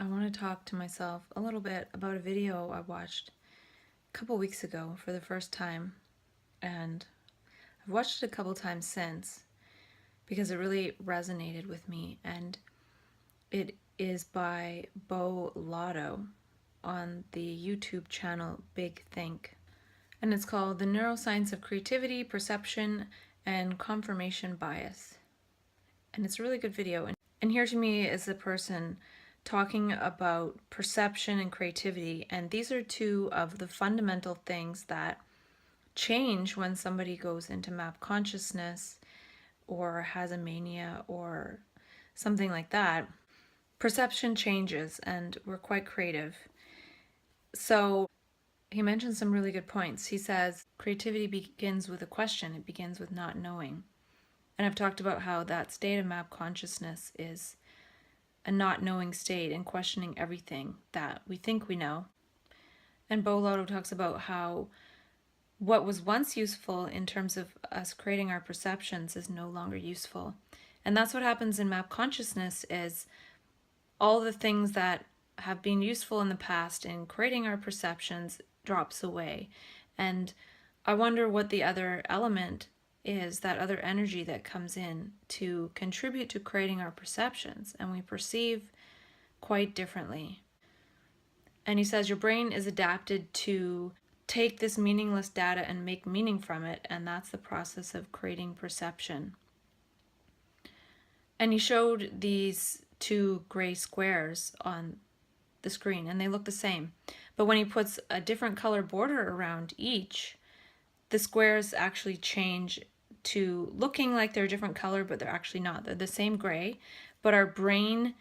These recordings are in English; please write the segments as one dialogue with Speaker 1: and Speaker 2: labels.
Speaker 1: I want to talk to myself a little bit about a video I watched a couple weeks ago for the first time, and I've watched it a couple times since because it really resonated with me, and it is by Bo Lotto on the YouTube channel Big Think, and it's called The Neuroscience of Creativity, Perception, and Confirmation Bias. And it's a really good video, and here to me is a person talking about perception and creativity, and these are two of the fundamental things that change when somebody goes into map consciousness or has a mania or something like that. Perception changes and we're quite creative. So he mentions some really good points. He says creativity begins with a question. It begins with not knowing. And I've talked about how that state of map consciousness is a not knowing state and questioning everything that we think we know. And Bo Lotto talks about how what was once useful in terms of us creating our perceptions is no longer useful. And that's what happens in map consciousness, is all the things that have been useful in the past in creating our perceptions drops away. And I wonder what the other element is, that other energy that comes in to contribute to creating our perceptions, and we perceive quite differently. And he says your brain is adapted to take this meaningless data and make meaning from it, and that's the process of creating perception. And he showed these two gray squares on the screen, and they look the same. But when he puts a different color border around each, the squares actually change to looking like they're a different color, but they're actually not. They're the same gray, but our brain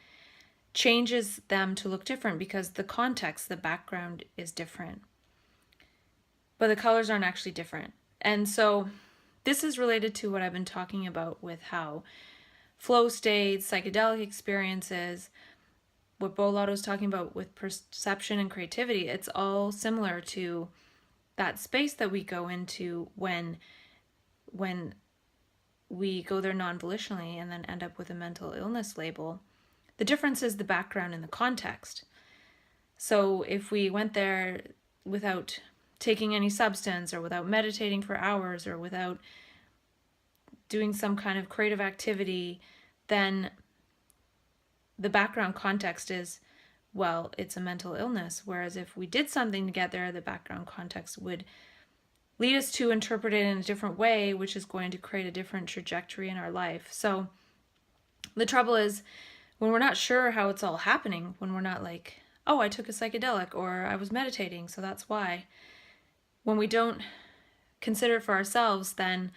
Speaker 1: changes them to look different because the context, the background is different. But the colors aren't actually different. And so this is related to what I've been talking about with how flow states, psychedelic experiences, what Bo Lotto's talking about with perception and creativity, it's all similar to that space that we go into when we go there non-volitionally and then end up with a mental illness label. The difference is the background and the context. So if we went there without taking any substance, or without meditating for hours, or without doing some kind of creative activity, then the background context is, well, it's a mental illness. Whereas if we did something to get there, the background context would lead us to interpret it in a different way, which is going to create a different trajectory in our life. So the trouble is, when we're not sure how it's all happening, when we're not like, oh, I took a psychedelic, or I was meditating, so that's why. When we don't consider it for ourselves, then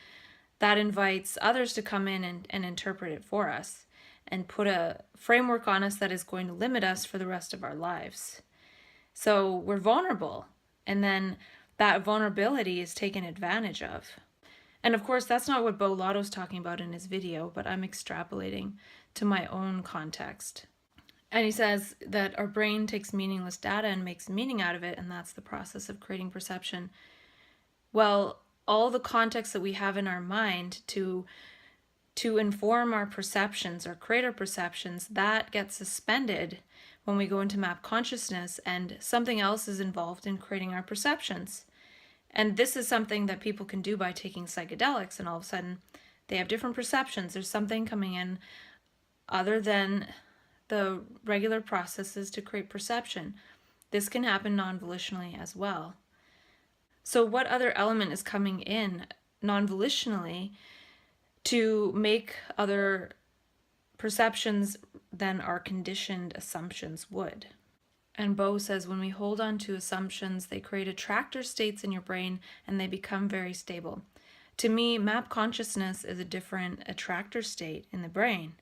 Speaker 1: that invites others to come in and interpret it for us and put a framework on us that is going to limit us for the rest of our lives. So we're vulnerable, and then that vulnerability is taken advantage of. And of course, that's not what Bo Lotto's talking about in his video, but I'm extrapolating to my own context. And he says that our brain takes meaningless data and makes meaning out of it, and that's the process of creating perception. Well, all the context that we have in our mind to inform our perceptions or create our perceptions, that gets suspended when we go into map consciousness, and something else is involved in creating our perceptions. And this is something that people can do by taking psychedelics, and all of a sudden they have different perceptions. There's something coming in other than the regular processes to create perception. This can happen non-volitionally as well. So what other element is coming in non-volitionally to make other perceptions than our conditioned assumptions would? And Bo says when we hold on to assumptions, they create attractor states in your brain and they become very stable. To me, map consciousness is a different attractor state in the brain,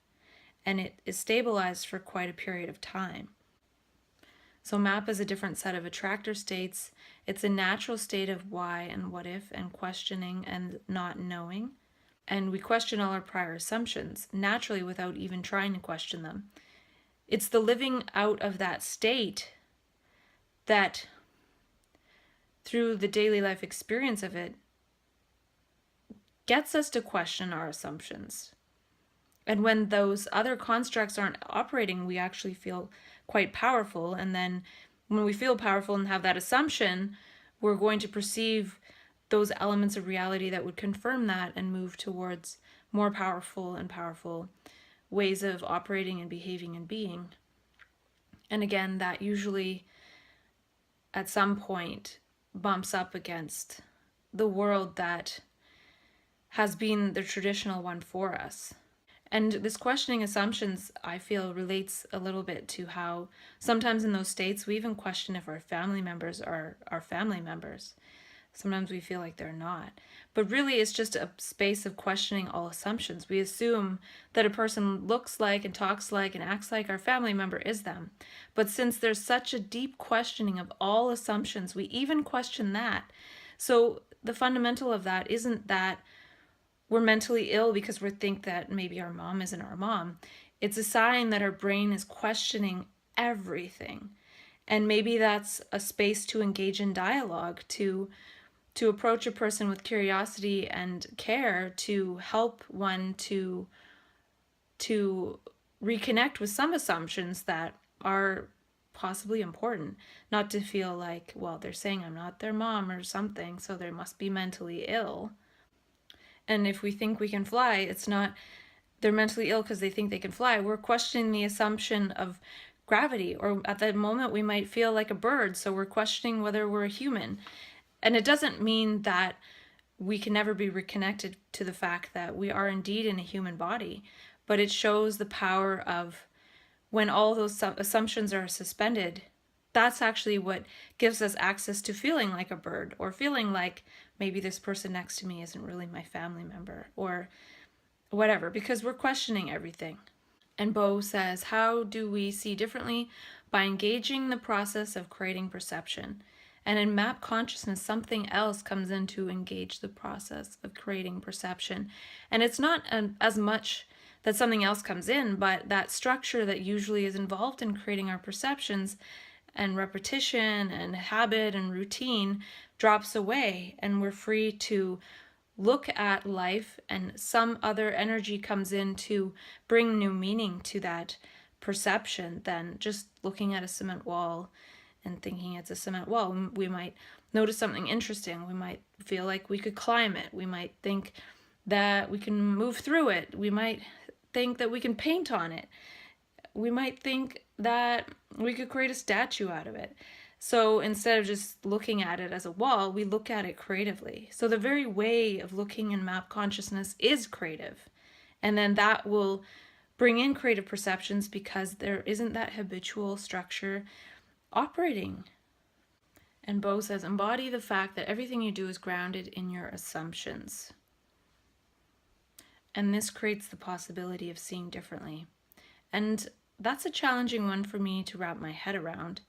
Speaker 1: and it is stabilized for quite a period of time. So map is a different set of attractor states. It's a natural state of why and what if and questioning and not knowing. And we question all our prior assumptions naturally without even trying to question them. It's the living out of that state that, through the daily life experience of it, gets us to question our assumptions. And when those other constructs aren't operating, we actually feel quite powerful. And then when we feel powerful and have that assumption, we're going to perceive those elements of reality that would confirm that and move towards more powerful and powerful ways of operating and behaving and being. And again, that usually at some point bumps up against the world that has been the traditional one for us. And this questioning assumptions, I feel, relates a little bit to how sometimes in those states we even question if our family members are our family members. Sometimes we feel like they're not. But really, it's just a space of questioning all assumptions. We assume that a person looks like and talks like and acts like our family member is them. But since there's such a deep questioning of all assumptions, we even question that. So the fundamental of that isn't that we're mentally ill because we think that maybe our mom isn't our mom. It's a sign that our brain is questioning everything. And maybe that's a space to engage in dialogue, to approach a person with curiosity and care, to help one to reconnect with some assumptions that are possibly important, not to feel like, well, they're saying I'm not their mom or something, so they must be mentally ill. And if we think we can fly, it's not they're mentally ill because they think they can fly. We're questioning the assumption of gravity, or at that moment we might feel like a bird, so we're questioning whether we're a human. And it doesn't mean that we can never be reconnected to the fact that we are indeed in a human body, but it shows the power of when all those assumptions are suspended. That's actually what gives us access to feeling like a bird, or feeling like maybe this person next to me isn't really my family member, or whatever, because we're questioning everything. And Bo says, how do we see differently? By engaging the process of creating perception. And in map consciousness, something else comes in to engage the process of creating perception. And it's not as much that something else comes in, but that structure that usually is involved in creating our perceptions and repetition and habit and routine drops away, and we're free to look at life, and some other energy comes in to bring new meaning to that perception than just looking at a cement wall and thinking it's a cement wall. We might notice something interesting. We might feel like we could climb it. We might think that we can move through it. We might think that we can paint on it. We might think that we could create a statue out of it. So instead of just looking at it as a wall, we look at it creatively. So the very way of looking in map consciousness is creative. And then that will bring in creative perceptions because there isn't that habitual structure operating. And Bo says, embody the fact that everything you do is grounded in your assumptions. And this creates the possibility of seeing differently. And that's a challenging one for me to wrap my head around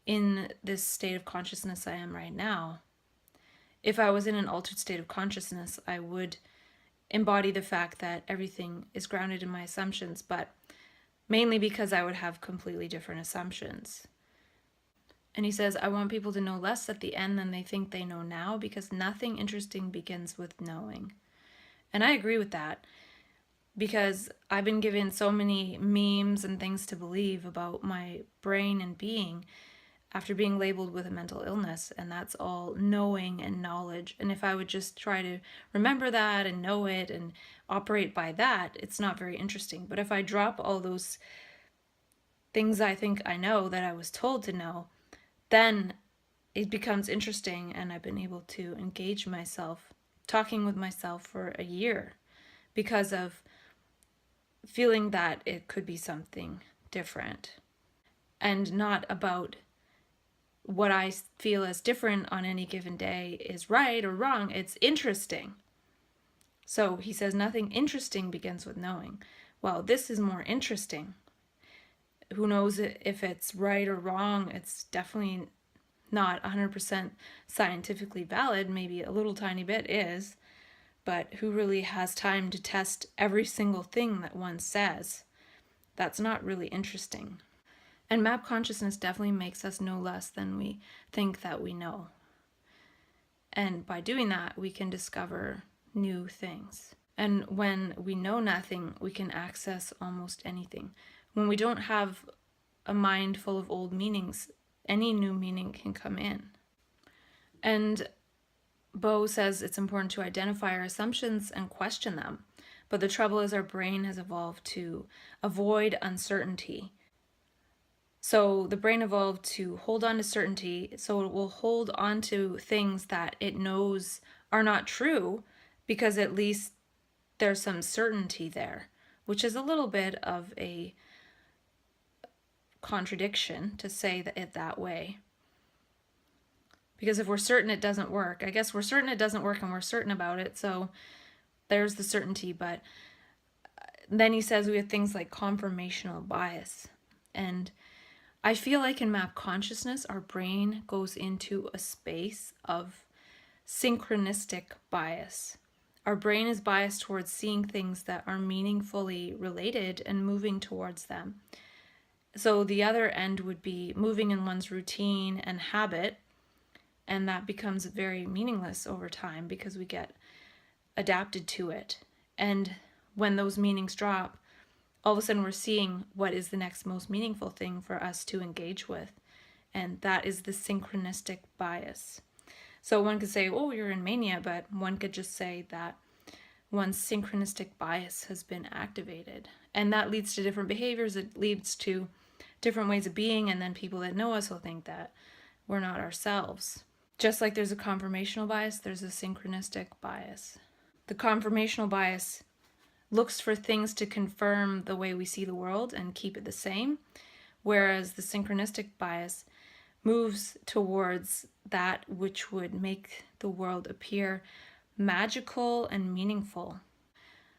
Speaker 1: in this state of consciousness I am right now. If I was in an altered state of consciousness, I would embody the fact that everything is grounded in my assumptions, but mainly because I would have completely different assumptions. And he says, I want people to know less at the end than they think they know now, because nothing interesting begins with knowing. And I agree with that, because I've been given so many memes and things to believe about my brain and being after being labeled with a mental illness, and that's all knowing and knowledge. And if I would just try to remember that and know it and operate by that, it's not very interesting. But if I drop all those things I think I know that I was told to know, then it becomes interesting, and I've been able to engage myself, talking with myself for a year, because of feeling that it could be something different, and not about what I feel as different on any given day is right or wrong. It's interesting. So he says nothing interesting begins with knowing. Well, this is more interesting. Who knows if it's right or wrong? It's definitely not 100% scientifically valid. Maybe a little tiny bit is, but who really has time to test every single thing that one says? That's not really interesting. And map consciousness definitely makes us know less than we think that we know. And by doing that, we can discover new things. And when we know nothing, we can access almost anything. When we don't have a mind full of old meanings, any new meaning can come in. And Bo says it's important to identify our assumptions and question them. But the trouble is our brain has evolved to avoid uncertainty. So the brain evolved to hold on to certainty, so it will hold on to things that it knows are not true because at least there's some certainty there, which is a little bit of a contradiction to say it that way. Because if we're certain it doesn't work, I guess we're certain it doesn't work and we're certain about it, so there's the certainty. But then he says we have things like confirmational bias. And I feel like in map consciousness, our brain goes into a space of synchronistic bias. Our brain is biased towards seeing things that are meaningfully related and moving towards them. So the other end would be moving in one's routine and habit, and that becomes very meaningless over time because we get adapted to it. And when those meanings drop, all of a sudden we're seeing what is the next most meaningful thing for us to engage with. And that is the synchronistic bias. So one could say, oh, you're in mania, but one could just say that one's synchronistic bias has been activated. And that leads to different behaviors. It leads to different ways of being. And then people that know us will think that we're not ourselves. Just like there's a confirmational bias, there's a synchronistic bias. The confirmational bias looks for things to confirm the way we see the world and keep it the same, whereas the synchronistic bias moves towards that which would make the world appear magical and meaningful.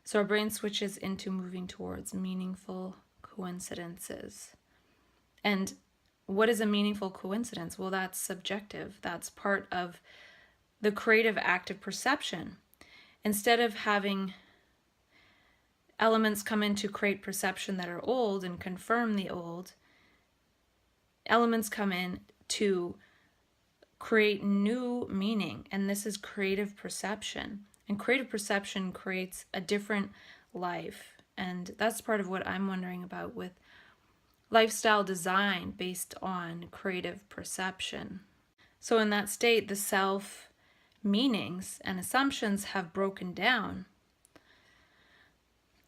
Speaker 1: So our brain switches into moving towards meaningful coincidences. And what is a meaningful coincidence? Well, that's subjective. That's part of the creative act of perception. Instead of having elements come in to create perception that are old and confirm the old, elements come in to create new meaning, and this is creative perception. And creative perception creates a different life, and that's part of what I'm wondering about with lifestyle design based on creative perception. So in that state, the self meanings and assumptions have broken down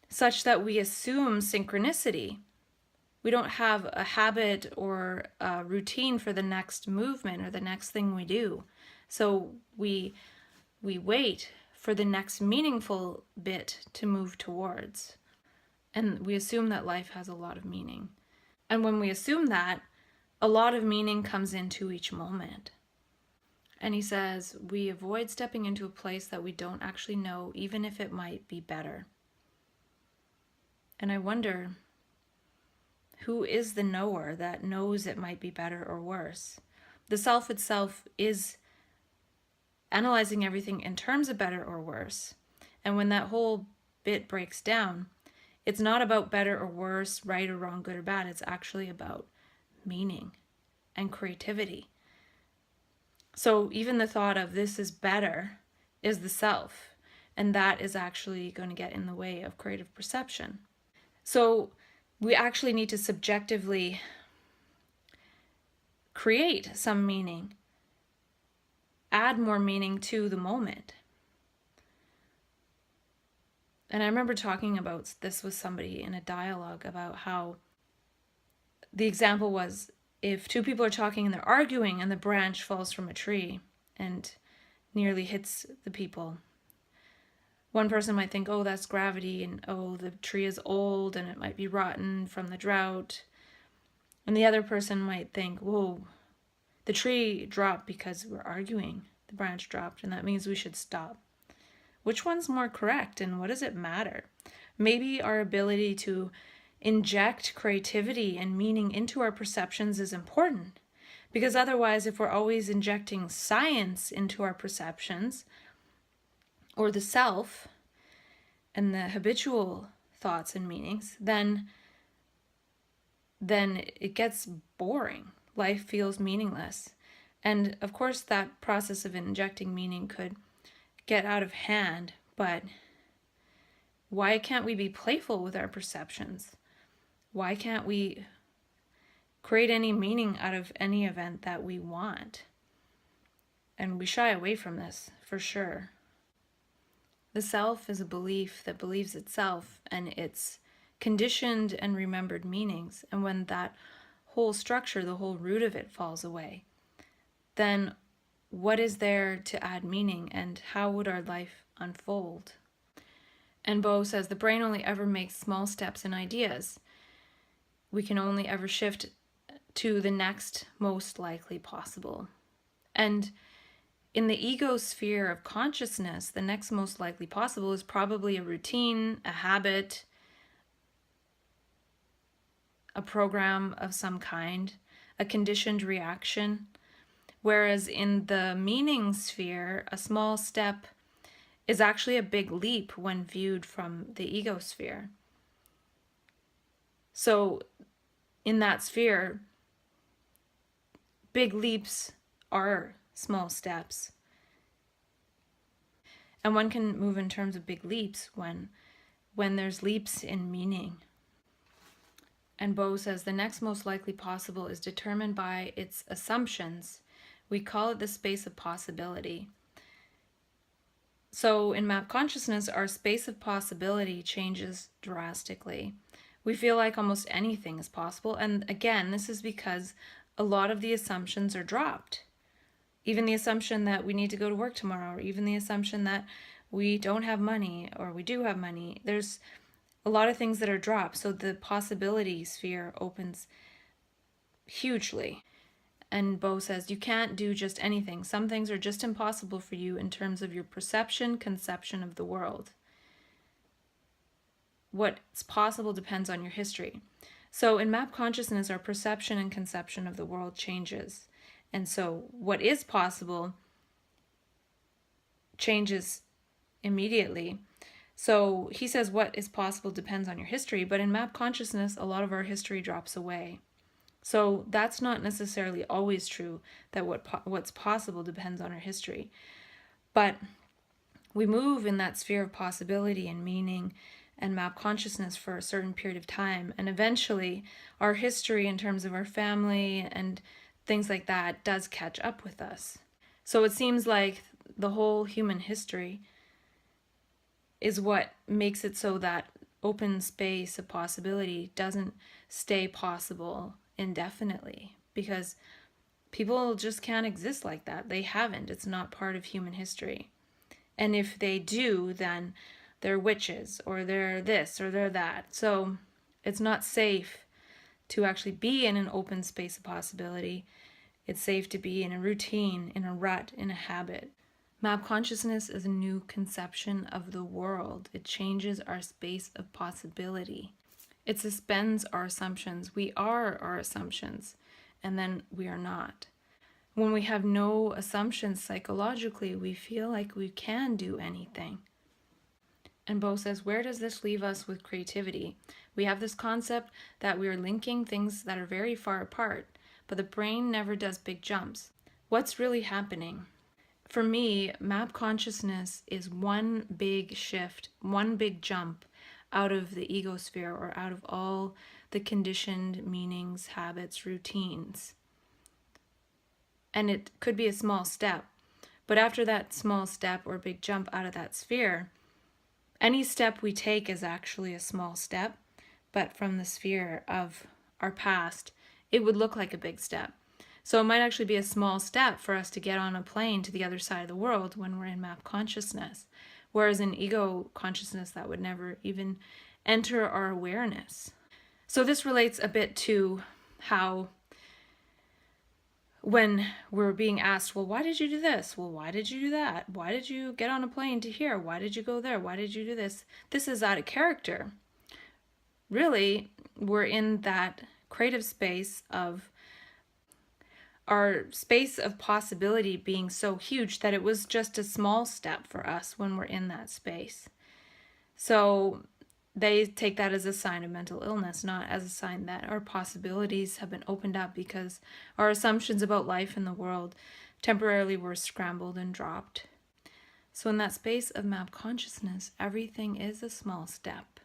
Speaker 1: such that we assume synchronicity. We don't have a habit or a routine for the next movement or the next thing we do. So we wait for the next meaningful bit to move towards. And we assume that life has a lot of meaning. And when we assume that, a lot of meaning comes into each moment. And he says, we avoid stepping into a place that we don't actually know, even if it might be better. And I wonder, who is the knower that knows it might be better or worse? The self itself is analyzing everything in terms of better or worse. And when that whole bit breaks down, it's not about better or worse, right or wrong, good or bad. It's actually about meaning and creativity. So even the thought of this is better is the self, and that is actually going to get in the way of creative perception. So we actually need to subjectively create some meaning, add more meaning to the moment. And I remember talking about this with somebody in a dialogue about how the example was if two people are talking and they're arguing and the branch falls from a tree and nearly hits the people. One person might think, oh, that's gravity, and oh, the tree is old and it might be rotten from the drought. And the other person might think, whoa, the tree dropped because we're arguing. The branch dropped, and that means we should stop. Which one's more correct, and what does it matter? Maybe our ability to inject creativity and meaning into our perceptions is important, because otherwise, if we're always injecting science into our perceptions, or the self and the habitual thoughts and meanings, then it gets boring. Life feels meaningless. And of course, that process of injecting meaning could get out of hand, but Why can't we be playful with our perceptions? Why can't we create any meaning out of any event that we want? And we shy away from this, for sure. The self is a belief that believes itself and its conditioned and remembered meanings. And when that whole structure, the whole root of it falls away, then what is there to add meaning, and how would our life unfold? And Bo says the brain only ever makes small steps in ideas. We can only ever shift to the next most likely possible. And in the ego sphere of consciousness, the next most likely possible is probably a routine, a habit, a program of some kind, a conditioned reaction. Whereas in the meaning sphere, a small step is actually a big leap when viewed from the ego sphere. So in that sphere, big leaps are small steps. And one can move in terms of big leaps when there's leaps in meaning. And Bo says the next most likely possible is determined by its assumptions. We call it the space of possibility. So in map consciousness, our space of possibility changes drastically. We feel like almost anything is possible. And again, this is because a lot of the assumptions are dropped. Even the assumption that we need to go to work tomorrow, or even the assumption that we don't have money or we do have money. There's a lot of things that are dropped. So the possibility sphere opens hugely. And Bo says, you can't do just anything. Some things are just impossible for you in terms of your perception, conception of the world. What's possible depends on your history. So in map consciousness, our perception and conception of the world changes. And so what is possible changes immediately. So he says what is possible depends on your history, but in map consciousness, a lot of our history drops away. So that's not necessarily always true, that what's possible depends on our history. But we move in that sphere of possibility and meaning and map consciousness for a certain period of time, and eventually our history in terms of our family and things like that does catch up with us. So it seems like the whole human history is what makes it so that open space of possibility doesn't stay possible indefinitely, because people just can't exist like that. They haven't. It's not part of human history. And if they do, then they're witches, or they're this, or they're that. So it's not safe to actually be in an open space of possibility. It's safe to be in a routine, in a rut, in a habit. Map consciousness is a new conception of the world. It changes our space of possibility. It suspends our assumptions. We are our assumptions, and then we are not. When we have no assumptions psychologically, we feel like we can do anything. And Bo says, where does this leave us with creativity? We have this concept that we are linking things that are very far apart, but the brain never does big jumps. What's really happening? For me, map consciousness is one big shift, one big jump out of the ego sphere, or out of all the conditioned meanings, habits, routines. And it could be a small step, but after that small step or big jump out of that sphere, any step we take is actually a small step, but from the sphere of our past, it would look like a big step. So it might actually be a small step for us to get on a plane to the other side of the world when we're in map consciousness. Whereas in ego consciousness, that would never even enter our awareness. So this relates a bit to how when we're being asked, well, why did you do this? Well, why did you do that? Why did you get on a plane to here? Why did you go there? Why did you do this? This is out of character. Really, we're in that creative space of our space of possibility being so huge that it was just a small step for us when we're in that space. So they take that as a sign of mental illness, not as a sign that our possibilities have been opened up because our assumptions about life and the world temporarily were scrambled and dropped. So in that space of map consciousness, everything is a small step.